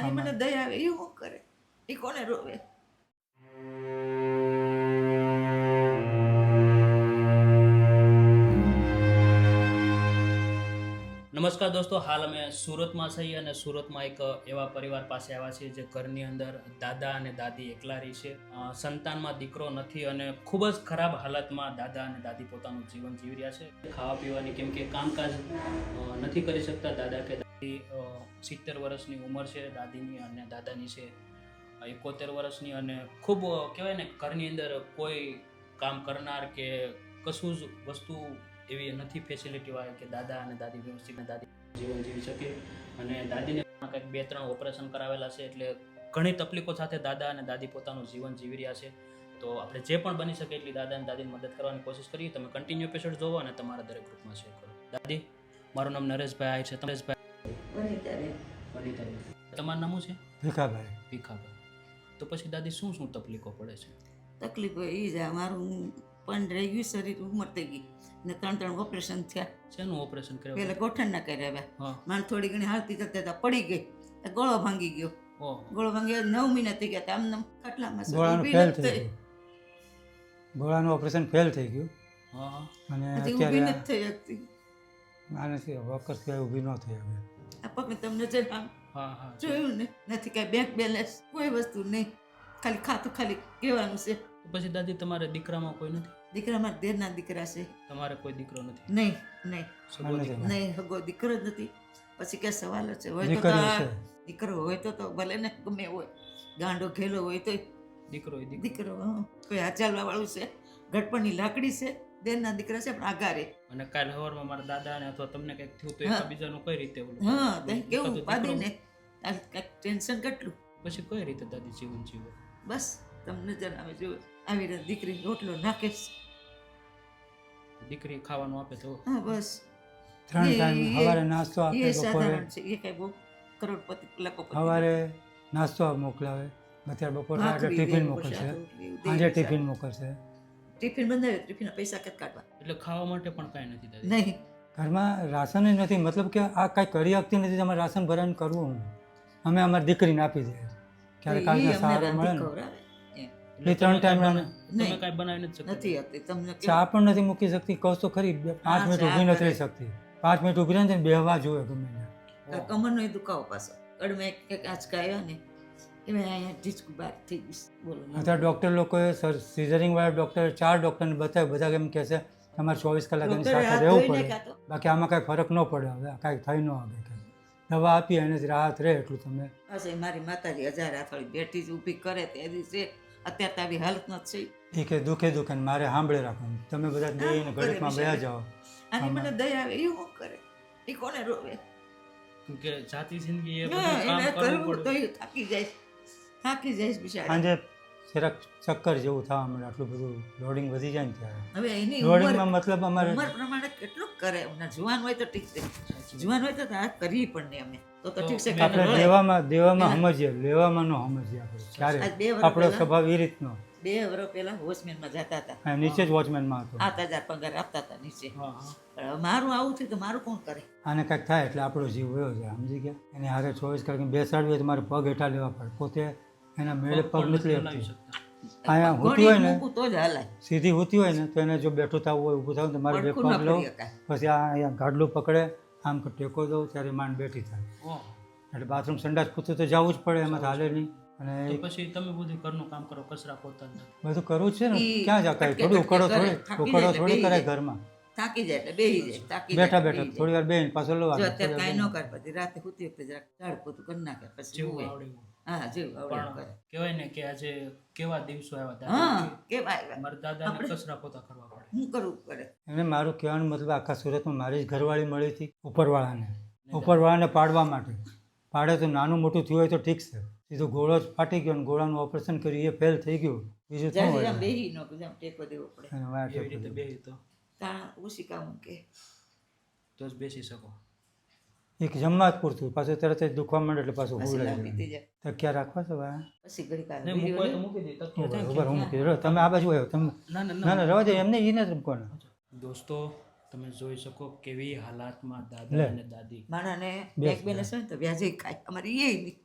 આની મને દયા આવે એ શું કરે, એ કોને રોવે? નમસ્કાર દોસ્તો, હાલ અમે સુરતમાં છીએ અને સુરતમાં એક એવા પરિવાર પાસે આવ્યા છીએ જે ઘરની અંદર દાદા અને દાદી એકલા રહી છે. સંતાનમાં દીકરો નથી અને ખૂબ જ ખરાબ હાલતમાં દાદા અને દાદી પોતાનું જીવન જીવી રહ્યા છે. ખાવા પીવાની કેમ કે કામકાજ નથી કરી શકતા. દાદા કે દાદી 70 વર્ષની ઉંમર છે દાદીની અને દાદાની છે 71 વર્ષની, અને ખૂબ કહેવાય ને ઘરની અંદર કોઈ કામ કરનાર કે કશું જ વસ્તુ એવી નથી ફેસિલિટી વાળી કે દાદા અને દાદી વ્યવસ્થિત દાદી જીવન જીવી શકે. અને દાદીને કંઈક 2-3 ઓપરેશન કરાવેલા છે, એટલે ઘણી તકલીફો સાથે દાદા અને દાદી પોતાનું જીવન જીવી રહ્યા છે. તો આપણે જે પણ બની શકે એટલી દાદા અને દાદીની મદદ કરવાની કોશિશ કરીએ. તમે કન્ટિન્યુ એપિસોડ જોવો અને તમારા દરેક ગ્રુપમાં શેર કરો. દાદી, મારું નામ નરેશભાઈ છે. નરેશભાઈ, તમારું નામ શું છે? ભીખાભાઈ. ભીખાભાઈ. તો પછી દાદી શું શું તકલીફો પડે છે? તકલીફ એ જ મારું પણ રહી ગયું, શરીર ઉંમર થઈ ગઈ ને 3 ઓપરેશન થયા. શેનું ઓપરેશન કર્યું? પેલા ગોઠણના કર્યા. હા. મને થોડી ઘણી હાલતી જતા પડી ગઈ, ગળો ભાંગી ગયો. ઓહ, ગળો ભાંગી 9 મહિના થઈ ગયા. આમ ખાટલામાં ગોળાનું ફેલ થઈ ગયું. ગોળાનું ઓપરેશન ફેલ થઈ ગયું હા હા. અને ઊભી અત્યારે નથી થઈ શકતી. આનાથી વોકર સિવાય ઊભી ન થઈ હવે. આ પગને તમને જે આમ હા હા. જોયું ને, નથી કાંઈ બેંક બેલેન્સ કોઈ વસ્તુ નહીં, ખાલી ખાતું ખાલી કહેવાનું છે. તો પછી દાદી તમારે દીકરામાં કોઈ નથી? દીકરા મારા દેરના દીકરા છે. તમારે કોઈ દીકરો નથી? નહીં નહીં સગો દીકરો? નહીં, હગો દીકરો જ નથી. પછી કે સવાલ જ છે. હોય તો દીકરીઓ છે. દીકરો હોય તો ભલે ને ગમે હોય, ગાંડો ઘેલો હોય તો દીકરો એ દીકરો. દીકરો. કોઈ હાથ ચાલવા વાળું છે, ગઢપણની લાકડી છે, દેરના દીકરા છે, પણ આગારે. અને કાલ સવારમાં મારા દાદા ને અથવા તમને કંઈક થયું તો હા. એકબીજાનું કઈ રીતે ઓલું? હા, તો દીકરો કેવું દીકરો. પાદીને કાંઈક ટેન્શન કેટલું. પછી કઈ રીતે દાદી જીવન જીવે? બસ તમને જણાવે જો આવી રીતે દીકરી રોટલો નાખે છે. દીકરી ખાવાનું આપે તો? હા બસ 3 ટાઈમ સવારે નાસ્તો એ આપે, બપોરે સાધારણ છે. એ કઈ બહુ કરોડપતિ લખોપતિ સવારે નાસ્તો મોકલાવે, અત્યારે બપોરે ભાખરી ટિફિન દેવું, મોકલશે, શાક રોટલી એવું સાંજે દેવું. ટિફિન મોકલશે. ટિફિન બંધાવે, ટિફિનના પૈસા કેત કાઢવા એટલે ખાવા માટે પણ કાંઈ નથી દાદી? નહીં. ઘરમાં રાશન જ નથી, મતલબ કે આ કાંઈ કરી શકતી નથી. તમારે રાશન ભરાઈને કરવું હું. અમે અમારી દીકરીને આપી દઈએ ક્યારેક કાંઈક સહારો મળે ને. એટલે એ 3 ટાઈમ તમે નહીં. કાંઈ બનાવી નથી શકતા? નથી આપતી તમને કેવું? ચા પણ નથી મૂકી શકતી. કહું તો ખરી 5 મિનિટ ઊભી નથી રહી શકતી. 5 મિનિટ ઊભી રહે ને બેહવા જોઈએ ગમે ત્યાં. ઓહ. કમરનો એ દુખાવો પાછો કડમે એક આંચકા આવ્યા ને એમાં અહીંયા ઢીચકું બહાર થઈ ગયું. બોલો ના. અત્યારે ડૉક્ટર લોકોએ સિઝરિંગ વાળા ડૉક્ટર 4 ડૉક્ટરને બતાવ્યું. બધા એમ કહે છે તમારે 24 કલાક એની ડૉક્ટરે સાથે હાથ રહેવું ધોઈને પડે, કાઢો. બાકી આમાં કાંઈ ફરક ન પડે. હવે કાંઈ થઈ ન આવે કે દવા આપી એનાથી રાહત રહે એટલું તમે. બસ એ મારી માતાજી 1000 હાથવાળી બેઠી જ ઊભી કરે તે દિવસે અત્યારે તો આવી હાલત નથી. એ કે દુખે દુખે ને મારે સાંભળે રાખવાનું. તમે બધા બેહીને ઘડીકમાં બેસી જાઓ. આની મને દયા આવે એ શું કરે, એ કોને રોવે? કેમ કે જાતિ જિંદગી એ હા, બધું એને કામ કરવું કરવું તો પડે. એ થાકી જાય બિચારી. સાંજે જરાક ચક્કર જેવું થવા મળે. આટલું બધું લોડિંગ વધી જાય ને ત્યારે. હવે એની લોડિંગમાં મતલબ અમારે ઉંમર પ્રમાણે કેટલું કરે. જુવાન હોય તો ઠીક છે, જુવાન હોય તો આ કરીએ પણ નહીં અમે તો ઠીક છે. આપણે આપણે દેવામાં સમજીએ, લેવામાં ન સમજીએ આપણે ક્યારે. આજ 2 વર્ષ આપણો પહેલા સ્વભાવ એ રીતનો. 2 વર્ષ પહેલા વોચમેનમાં જતા હતા. હા, નીચે જ વોચમેનમાં હતો. 7000 પગાર આપતા હતા નીચે. હા હા. પણ હવે મારું આવું થયું તો મારું કોણ કરે? આને કાંઈક થાય એટલે આપણો જીવ વયો જાય, સમજી ગયા. એને હારે 24 કલાક બેસાડવી હોય તો મારે પગ હેઠા લેવા પડે. પોતે એના મેળે પગ નથી હલાવી લેતી. શકતા. અહીંયા હોતી ઘોડી હોય ને, મૂકું તો જ હલાય. સીધી હોતી હોય ને તો એને જો બેઠું થવું હોય, ઊભું થવું તો મારે 2 પડખું ના પગ લઉં, પડી શકાય. પછી આ અહીંયા ગાડલું પકડે, આમ ટેકો દઉં ત્યારે માંડ બેઠી થાય. ઓહ. એટલે બાથરૂમ સંડાસ પૂછતું તો જવું જ પડે, એમાં તો હાલે નહીં. તો અને પછી તમે બધું ઘરનું કામ કરો, કચરા પોતા ને? બધું કરવું જ છે ને. ઈ ક્યાં જા કાંઈ થોડું ઉકળો થોડી કરાય ઘરમાં. થાકી જાય એટલે બેહી જાય. થાકી બેઠા જાય બેઠા થોડી વાર બેહીને પાછો લો. જો અત્યારે કાંઈ ન કરે, પછી રાતે સૂતી વખતે જરાક ઝાડ પોતું કરી નાખે, પછી જેવું સુવે. આવડે એવું. હા જેવું આવડે એવું કરે. પણ કહેવાય ને કે આજે કેવા દિવસો આવ્યા હા દાદા. કેવાય મારા દાદાને કચરા પોતા કરવા પડે. શું કરવું પડે? એને મારું કહેવાનું મતલબ આખા સુરતમાં મારી જ ઘરવાળી મળી હતી ઉપરવાળાને પાડવા માટે. પાડે તો નાનું મોટું થયું હોય તો ઠીક છે. સીધો ગોળો જ ફાટી ગયો ને ગોળાનું ઓપરેશન કર્યું, એ ફેલ થઈ ગયું. બીજું શું જ્યારે હોય? આમ બેહી ન કે આમ ટેકો દેવો પડે. અને વાટ એવી રીતે બેસી તો તાણ ઉશિકા મૂકે. તો જ બેસી શકો. એક જમવા જ પૂરતું, પાછું તરત જ દુખવા માંડે એટલે પાછું પછી હુવડાવી લાંબી થઈ દેવાનું. જાય. તકિયા રાખવા છે ભાઈ. પછી ઘડીક આ નહીં, મૂકવા હોય તો વિડીયો મૂકી દે. તકિયો થાય. ઉભા હું મૂકી દઉં. તમે આ બાજુ આવ્યો તમે. ના ના ના ના રવા દે, એમને એને જ રમવાના. દોસ્તો, તમે જોઈ શકો કેવી હાલાતમાં લે. દાદા અને દાદી. માણાને બેસ બેંક બેલેન્સ હોય ને તો વ્યાજે ખાય. અમારે એ નહીં.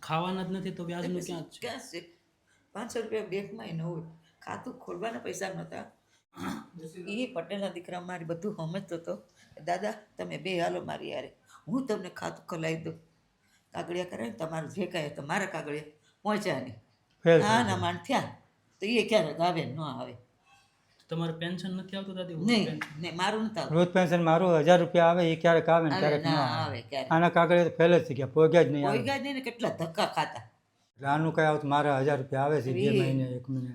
ખાવાના જ નથી તો વ્યાજનું ક્યાં જ છે? ક્યાં છે? 500 રૂપિયા બેંકમાં ન હોય, ખાતું ખોલવાના પૈસા નહોતા. એ પટેલના દીકરા મારી બધું સમજતો હતો. દાદા તમે બે હાલો મારી યારે, હું તમને ખાતું ખોલાવી દઉં, કાગળિયા કરાય તમારું જે કાંઈ તમારા કાગળિયા પહોંચ્યા નહીં. ફેલ હા ના માણ થયા તો એ ક્યારેક આવે ન આવે. તમારે પેન્શન નથી આવતું દાદી? નહીં નહીં મારું નથી આવતું. રોજ પેન્શન મારું 1000 રૂપિયા આવે, એ ક્યારેક આવે ને આવે ક્યારેક ન ના આવે. આવે ક્યારેક. આના કાગળે તો ફેલ જ થઈ ગયા, પોગ્યા જ નહીં આવે. કોઈ ગયા જ નહીં ને કેટલા ધક્કા ખાતા. એટલે આનું કઈ આવતું મારા 1000 રૂપિયા આવે છે 2 મહિને 1 મહિને.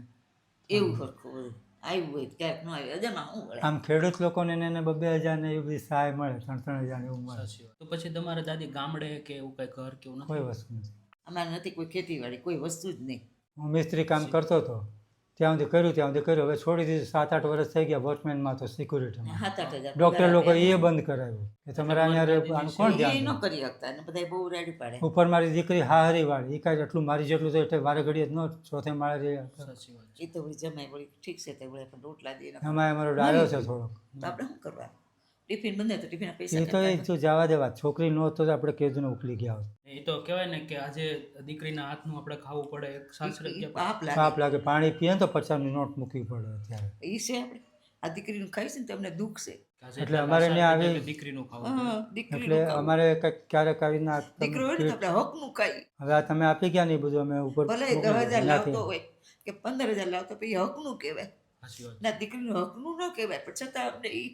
એવું સરખું બધું આવ્યું હોય ક્યારેક ન આવ્યું હજારમાં શું વળે. આમ ખેડૂત લોકોને એને 2-2 હજાર ને એવી બધી સહાય મળે, 3-3 હજાર એવું મળે. સાચી વાત. તો પછી તમારે દાદી ગામડે કે એવું કઈ ઘર કે એવું નથી? કોઈ વસ્તુ નથી. અમારે નથી કોઈ ખેતીવાડી કોઈ વસ્તુ જ નહીં. હું મિસ્ત્રી કામ કરતો હતો ત્યાં સુધી કર્યું. હવે છોડી દીધું. 7-8 વર્ષ થઈ ગયા વોચમેનમાં તો સિક્યુરિટીમાં. 7-8 હજાર ડૉક્ટર લોકો એ બંધ કરાવ્યું કે તમારે અહીંયા આનું કોણ એ ધ્યાન ન રાખે? કરી શકતા અને બધા બહુ રાડી પાડે. ઉપર મારી દીકરી હારી વાળી, એ કાંઈ એટલું મારી જેટલું તો એટલે વારે ઘડીએ જ ન ચોથે માળે રહ્યા હતા. સાચી વાત છે. એ તો વળી જમાઈ વળી ઠીક છે તે વળી આપણે રોટલા દઈએ ને એમાં અમારો ડાયો છે થોડોક. તો આપણે શું કરવા? ટિફિન બંધ તો ટિફિનના પૈસા એ તો એ જો જવા દેવા, છોકરી ન તો આપણે કેદુને ઉકલી ગયા હોત. એ તો કહેવાય ને કે આજે દીકરીના હાથનું આપણે ખાવું પડે. એક સાસરે ઈ ગયા પાપ લાગે. પાપ લાગે. પાણી પીએ ને તો 50ની નોટ મૂકવી પડે અત્યારે. એ છે આપણે આ દીકરીનું ખાઈશ ને તો અમને દુઃખ છે. આજે એટલે અમારે આશા ત્યાં હતી આવી- કે દીકરીનું ખાવું હા પડે. દીકરીનું એટલે ખાવું. અમારે કંઈક ક્યારેક આવી ના દીકરો હોય ને તો આપણે હકનું ખાઈ. હવે આ તમે આપી ગયા ને એ બધું અમે ઉપર ભલે મોકલી 10,000 દીધું. લાવતો એનાથી હોય કે 15,000 લાવતો પછી હકનું કહેવાય. સાચી વાત. ના દીકરીનું હકનું ન કહેવાય પણ છતાં અમને એ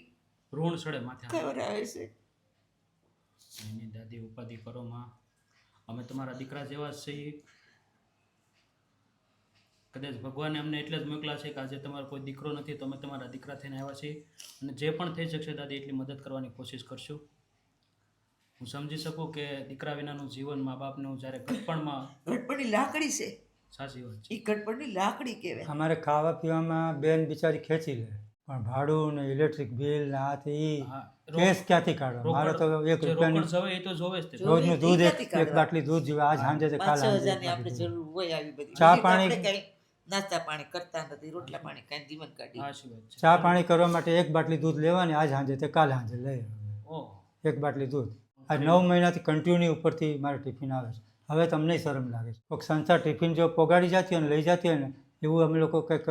ઋણ ચડે માથે. ખબર આવે છે. એની દાદી ઉપાધિ કરો માં, અમે તમારા દીકરા જેવા જ છીએ. કદાચ ભગવાને અમને એટલે જ મોકલ્યા છે કે આજે તમારો કોઈ દીકરો નથી તો અમે તમારા દીકરા થઈને આવ્યા છીએ. અને જે પણ થઈ શકશે દાદી એટલી મદદ કરવાની કોશિશ કરશું. હું સમજી શકું કે દીકરા વિનાનું જીવન મા બાપનું જ્યારે ઘડપણમાં. ઘટપણની લાકડી છે. સાચી વાત છે. એ ઘટપણની લાકડી કહેવાય. અમારે ખાવા પીવામાં બેન બિચારી ખેંચી લે, પણ ભાડું ને ઇલેક્ટ્રિક બિલ ને આ તે ઈ હા, કેસ ક્યાંથી કાઢવા? મારે તો 1 જે રૂપિયાની રોકડ જવે એ તો જોવે જ તે. રોજનું દૂધ ક્યાંથી એક કાઢવા? બાટલી દૂધ જીવે. આજ સાંજે તે કાલ 5,000 ની સાંજે આપણે જરૂર હોય આવી બધી. ચા બીજી તો પાણી- આપણે કાંઈ નાસ્તા પાણી કરતા નથી, રોટલા પાણી કાંઈ જીવન કાઢી. સાચી વાત છે. ચા પાણી કરવા માટે 1 બાટલી દૂધ લેવાની, આજ સાંજે તે કાલ સાંજે લઈ ઓહ, 1 બાટલી દૂધ. આ 9 મહિનાથી કન્ટિન્યુ ઉપરથી મારે ટિફિન આવે છે. હવે તમને શરમ લાગે છે? કોઈક સંસ્થા ટિફિન જો પોગાડી જતી હોય ને લઈ જતી હોય ને એવું અમે લોકો કંઈક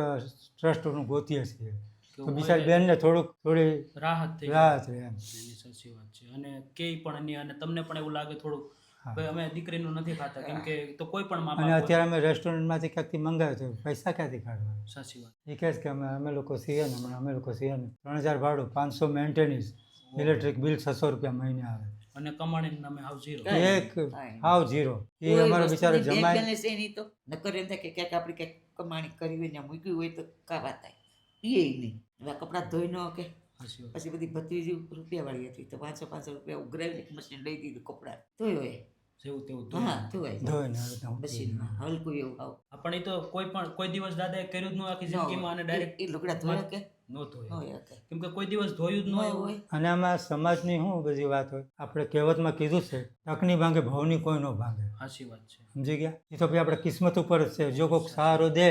ટ્રસ્ટનું ગોતીએ છીએ તો કેવું બિચારી હોય બેનને થોડી રાહત થઈ રાહત રહે એમ. એની સાચી વાત છે. અને કેય પણ એની અને તમને પણ એવું લાગે થોડું હા. ભાઈ અમે દીકરીનું નથી ખાતા કેમ કે તો કોઈ પણ મા અને બાપ હોય. અત્યારે અમે રેસ્ટોરન્ટમાંથી ક્યાંકથી મંગાવ્યું તો પૈસા ક્યાંથી કાઢવા? સાચી વાત. એ કહે છે કે અમે લોકો છીએ ને હમણાં અમે લોકો છીએ ને 3000 ભાડું, 500 મેન્ટેનન્સ, ઇલેક્ટ્રિક બિલ 600 રૂપિયા મહિને આવે. અને કમાણીના નામે હાવ ઝીરો. કાંઈ એક કાંઈ. હાવ ઝીરો. એ કોઈ અમારો બિચારો વસ્તુની જમાય bank balance એ નહીં તો નકર એમ થાય કે ક્યાંક આપણે ક્યાંક કમાણી કરી હોય ને મૂક્યું હોય તો કાવા થાય. એ નહીં. હવે આ કપડાં ધોઈ ન કે સાચી વાત. પછી બધી ભત્રીજી રૂપિયાવાળી હતી તો 500 રૂપિયા ઉઘરાવીને એક મશીન લઈ દીધું કપડાં ધોયો એ. જેવું તેવું ધોઈ. હા ધોવાય ધોઈને હવે તો હું મશીનમાં હલકું એવું આવ. પણ એ તો કોઈ દિવસ દાદાએ કર્યું જ ન આખી જિંદગીમાં અને ડાયરેક્ટ એ લુગડા ધોયા કે ન ધોયું. હોય કે કેમ કે કોઈ દિવસ ધોયું જ ન હોય. હોય. અને આમાં સમાજની શું બધી વાત હોય. આપણે કહેવતમાં કીધું છે, તકની ભાંગે ભવની કોઈ ન ભાંગે. સાચી વાત છે. સમજી ગયા? એ તો ભાઈ આપણે કિસ્મત ઉપર જ છે. જો કોઈક સહારો દે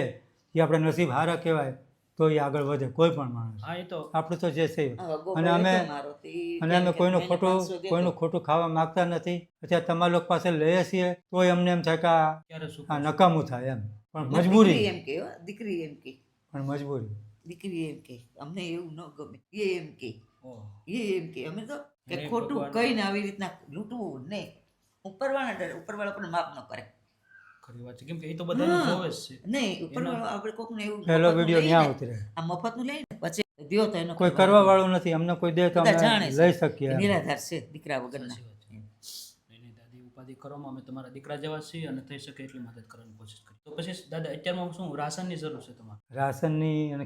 એ આપણે નસીબ હારા કહેવાય તો એ આગળ વધે કોઈ પણ માણસ. હા એ તો આપણું તો જે છે એ. આ વગો અને પડ્યો અમે તો મારો તો ઈ અને અમે કે કોઈનું એને ખોટું 500 દેતો. કોઈનું ખોટું ખાવા માંગતા નથી. અત્યારે તમારા લોકો પાસે લઈએ છીએ તોય અમને એમ થાય કે ક્યારે શું આ નકામું થાય એમ. પણ દીકરી મજબૂરી, એમ કે હો, દીકરી એમ કે પણ મજબૂરી. દીકરી એમ કે અમને એવું ન ગમે એ એમ કે ઓહ. એ એમ કે અમે તો કે હે ખોટું ભગવાન. કહીને આવી રીતના લૂંટવું નહીં. ઉપરવાળા ડરે ઉપરવાળા પણ માફ ન કરે. ખરી વાત છે. કેમ કે એ તો બધાને હા. જોવે જ છે. નહીં ઉપરવાળો આપણે કોકને એવું પહેલો મફતનું વિડીયો લઈએ ન્યા ને, ઉતરે. આ મફતનું લઈને પછી દ્યો તો એનો કોઈ કરવા વાળું નથી. અમને કોઈ દે તો બધા અમે જાણે છે. લઈ શકીએ એમ. નિરાધાર છે દીકરા વગરના. સાચી વાત છે. નહીં, નહીં, દાદી ઉપાધિ કરવામાં અમે તમારા દીકરા જેવા છીએ અને થઈ શકે એટલી મદદ કરવાની કોશિશ કરી. તો પછી દાદા અત્યારમાં શું રાશનની જરૂર છે તમારે? રાશનની અને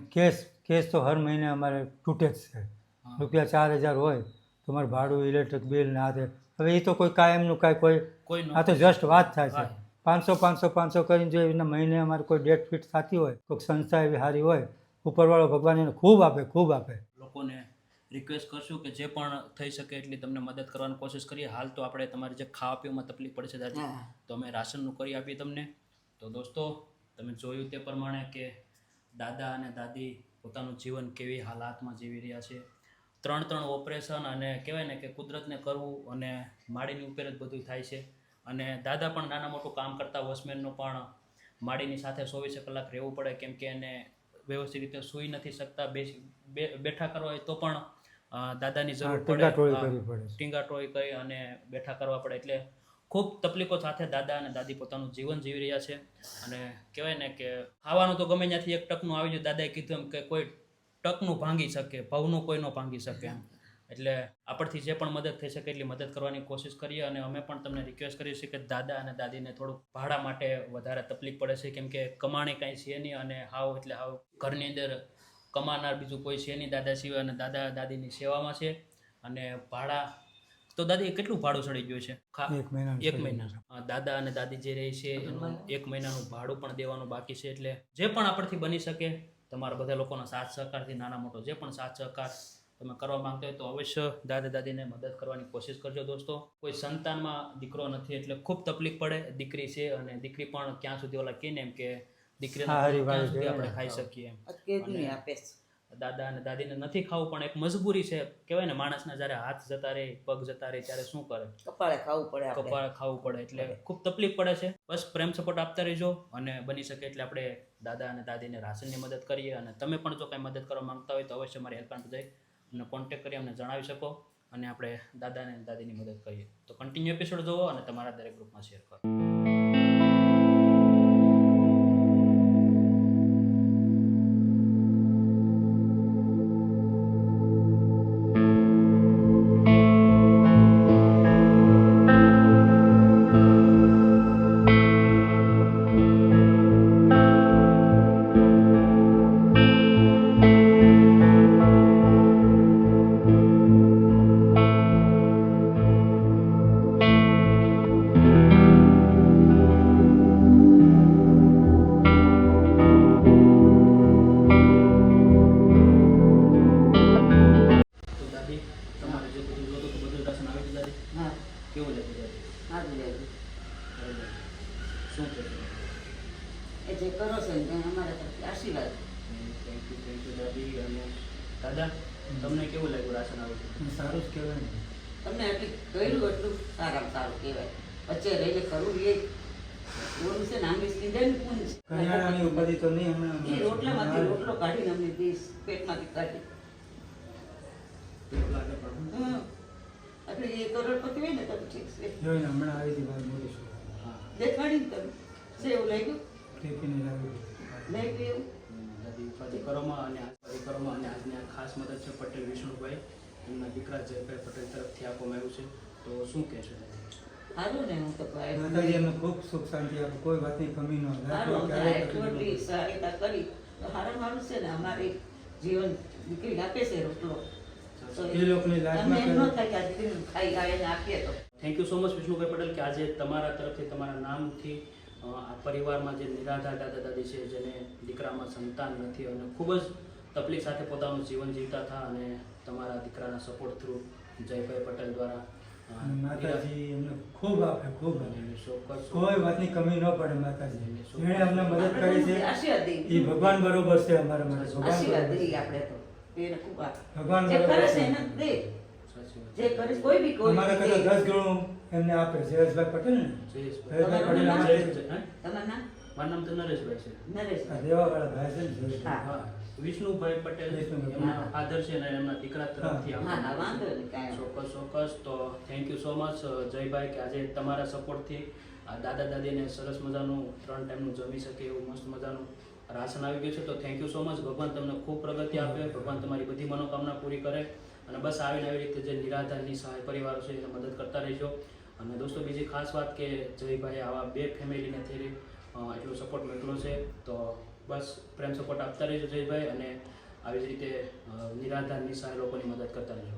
કેસ તો હર મહિને અમારે તૂટે જ છે. હા. રૂપિયા 4000 હોય તો અમારે ભાડું, ઇલેક્ટ્રિક બિલ ને આ તે. હવે એ તો કોઈ કાયમનું કાંઈ કોઈ કોઈ ન આ તો જસ્ટ વાત થાય છે. હા. 500 કરીને જો એના મહિને અમારે કોઈ ડેટ ફિટ થતી હોય, કોઈક સંસ્થા એવી સારી હોય, ઉપરવાળો ભગવાન એને ખૂબ આપે, ખૂબ આપે. લોકોને રિક્વેસ્ટ કરશું કે જે પણ થઈ શકે એટલી તમને મદદ કરવાની કોશિશ કરીએ. હાલ તો આપણે તમારી જે ખાવા પીવામાં તકલીફ પડે છે દાદી, હા. તો અમે રાશનનું કરી આપીએ તમને. તો દોસ્તો તમે જોયું તે પ્રમાણે કે દાદા અને દાદી પોતાનું જીવન કેવી હાલાતમાં જીવી રહ્યા છે. 3 ઓપરેશન અને કહેવાય ને કે કુદરતને કરવું અને માડીની ઉપર જ બધું થાય છે. અને દાદા પણ નાના મોટું કામ કરતા વોચમેનનું પણ માડીની સાથે 24 કલાક રહેવું પડે, કેમ કે એને વ્યવસ્થિત રીતે સૂઈ નથી શકતા, બેઠા કરવા હોય તો પણ દાદાની જરૂર ટીંગાટોળી પડે, કરવી પડે છે. ટીંગાટોળી કરી અને બેઠા કરવા પડે. એટલે ખૂબ તકલીફો સાથે દાદા અને દાદી પોતાનું જીવન જીવી રહ્યા છે. અને કહેવાય ને કે ખાવાનું તો ગમે ત્યાંથી એક ટકનું આવી જાય. દાદાએ કીધું એમ કે કોઈ ટકનું ભાંગી શકે, ભવનું કોઈ ન ભાંગી શકે એમ. એટલે આપણથી જે પણ મદદ થઈ શકે એટલી મદદ કરવાની કોશિશ કરીએ. અને અમે પણ તમને રિક્વેસ્ટ કરીએ છીએ કે દાદા અને દાદીને થોડુંક ભાડા માટે વધારે તકલીફ પડે છે, કેમ કે કમાણી કાંઈ છે નહીં અને હાવ એટલે હાવ ઘરની અંદર કમાનાર બીજું કોઈ છે નહીં દાદા સિવાય, અને દાદા દાદીની સેવામાં છે. અને ભાડા તો દાદી કેટલું ભાડું ચડી ગયું છે? એક મહિના દાદા અને દાદી જે રહે છે એનું 1 મહિનાનું ભાડું પણ દેવાનું બાકી છે. એટલે જે પણ આપણથી બની શકે તમારા બધા લોકોના સાથ સહકારથી નાના મોટો જે પણ સાથ સહકાર તમે કરવા માંગતા હોય તો અવશ્ય દાદા દાદીને મદદ કરવાની કોશિશ કરજો દોસ્તો. કોઈ સંતાનમાં દીકરો નથી એટલે ખૂબ તકલીફ પડે. દીકરી છે અને દીકરી પણ ક્યાં સુધી ઓલા કહીને એમ કે દીકરીને ક્યાં સુધી આપણે ખાઈ શકીએ એમ. કેદું આપે છે. દાદા અને દાદીને નથી ખાવું પણ એક મજબૂરી છે. કહેવાય ને માણસના જ્યારે હાથ જતા રહે, પગ જતા રહે ત્યારે શું કરે? કપાળે ખાવું પડે આપણે. કપાળ ખાવું પડે. એટલે ખૂબ તકલીફ પડે છે. બસ પ્રેમ સપોર્ટ આપતા રહેજો અને બની શકે એટલે આપણે દાદા અને દાદીને રાશનની મદદ કરીએ. અને તમે પણ જો કાંઈ મદદ કરવા માંગતા હોય તો અવશ્ય મારી હેલ્પલાઇન પર જઈ અમને કોન્ટેક્ટ કરી અમને જણાવી શકો અને આપણે દાદા અને દાદીની મદદ કરીએ. તો કન્ટિન્યુ એપિસોડ જોવો અને તમારા દરેક ગ્રુપમાં શેર કરો. તો દાદી તમારે જે બધું જોતું હતું બધું રાશન આવી ગયું દાદી? હા કેવું લાગ્યું દાદી? સારું લાગ્યું. બરાબર. શું કહેશો? એ જે કરો છો ને તેને અમારા તરફથી આશીર્વાદ. થેન્ક યુ દાદી. અને દાદા તમને કેવું લાગ્યું રાશન આવી ગયું? સારું જ કહેવાય ને. તમને એટલું કર્યું એટલું સારામાં સારું કહેવાય. વચ્ચે રહીને કરવું એ ઓલું છે ને આંબી સ્કીન પૂન છે. કરિયાણાની ઉપાધિ તો નહીં હમણાં. એ રોટલામાંથી રોટલો કાઢીને અમને દીશ પેટમાંથી કાઢી. કેવું લાગે પણ? એટલે એ કરોડપતિ હોય ને તો ઠીક છે. જોઈને હમણાં આવી હતી બહાર મોટી શું હા. દેખાડીને તમે છે એવું લાગ્યું? ટિફિન લાવી. લાગ્યું એવું? દાદી ઉપાધિ કરવામાં અને ઉપાધિ કરવામાં અને આજની આ ખાસ મદદ છે પટેલ વિષ્ણુભાઈ, એમના દીકરા જયભાઈ પટેલ તરફથી આપવામાં આવ્યું છે. તો શું કહેશો દાદી? સારું ને હું તો ભાઈ માતાજી એમને ખૂબ સુખ શાંતિ આપે, કોઈ વાતની કમી ન સારું રાખે. અમને ક્યારેય એટલી તકલીફ બધી સહાયતા કરી તો સારું મારું છે ને અમારે જીવન દીકરી આપે છે રોટલો તો એ લોકોની લાઈફમાં તમને એમ ન થાય કે આ દીકરીનું ખાઈ આવીને આપીએ તો. Thank you so much Vishnubhai Patel કે આજે તમારા તરફથી તમારા નામથી આ પરિવારમાં જે નિરાધાર દાદા દાદી છે જેને દીકરામાં સંતાન નથી અને ખૂબ જ તકલીફ સાથે પોતાનું જીવન જીવતા હતા અને તમારા દીકરાના સપોર્ટ થ્રુ જયભાઈ પટેલ દ્વારા અને માતાજી એમને ખૂબ આપે, ખૂબ આપે. અને ચોક્કસ કોઈ વાતની કમી ન પડે માતાજી. જેણે અમને મદદ કરી છે આશીર્વાદ એ દઈએ. ભગવાન બરોબર છે અમારા માટે. ભગવાન આશીર્વાદ બરોબર દઈએ છે. આપણે તો એને ખૂબ આપે. ભગવાન જે બરોબર કરે છે છે. એને દે. સાચી વાત. જે કરે છે કોઈ બી કોઈ અમારા બી કરતા દે. 10 ગણું એમને આપે. જયેશભાઈ પટેલ ને જયેશભાઈ. જયેશભાઈ પટેલ તમારું અમારે હે? તમારું નામ? મારું નામ તો નરેશભાઈ છે. નરેશ. આ દેવાવાળા ભાઈ છે ને જયેશભાઈ. હા. હા. વિષ્ણુભાઈ પટેલ વિષ્ણુભાઈ. એમના ફાધર છે અને એમના દીકરા તરફથી હા હા વાંધો નહીં કાંઈ. ચોક્કસ ચોક્કસ. તો thank you so much Jaybhai કે આજે તમારા સપોર્ટથી આ દાદા દાદીને સરસ મજાનું 3 ટાઈમનું જમી શકે એવું મસ્ત મજાનું રાશન આવી ગયું છે. તો થેન્ક યુ સો મચ. ભગવાન તમને ખૂબ પ્રગતિ આપે, ભગવાન તમારી બધી મનોકામના પૂરી કરે અને બસ આવીને આવી રીતે જે નિરાધાર નિસહાય પરિવારો છે એને મદદ કરતા રહેજો. અને દોસ્તો બીજી ખાસ વાત કે જયભાઈ આવા 2 ફેમિલીને થઈને એટલો સપોર્ટ મોકલો છે. તો બસ પ્રેમ સપોર્ટ આપતા રહેજો જયભાઈ અને આવી જ રીતે નિરાધાર નિસહાય લોકોની મદદ કરતા રહેજો.